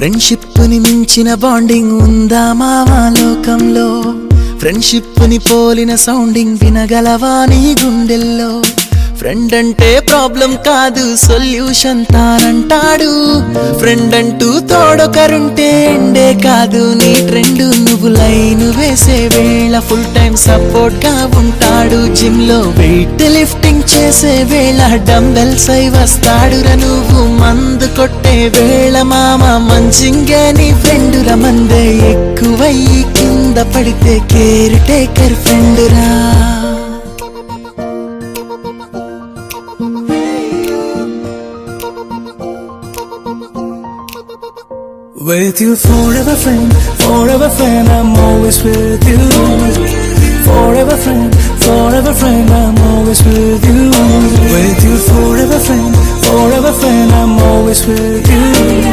Friendship ని మించిన bonding ఉందా మావా లోకంలో ఫ్రెండ్షిప్ ని పోలిన సౌండింగ్ వినగలవా నీ గుండెల్లో ఫ్రెండ్ అంటే ప్రాబ్లం కాదు సొల్యూషన్ తానంటాడు ఫ్రెండ్ అంటూ తోడొకరుంటే ఎండే కాదు నీ ట్రెండ్ నువ్వు లైన్ వేసే వేళ ఫుల్ టైం సపోర్ట్ గా ఉంటాడు జిమ్ లో వెయిట్ లిఫ్టింగ్ చేసే వేళ డంబెల్స్ అయి వస్తాడురా నువ్వు మందు కొట్టే వేళ మామ మంచింగే నీ ఫ్రెండ్ రా మందే ఎక్కువయ్యి కింద పడితే కేర్ టేకర్ ఫ్రెండ్ రా With you forever friend, I'm always with you. Forever friend, I'm always with you. With you forever friend, I'm always with you.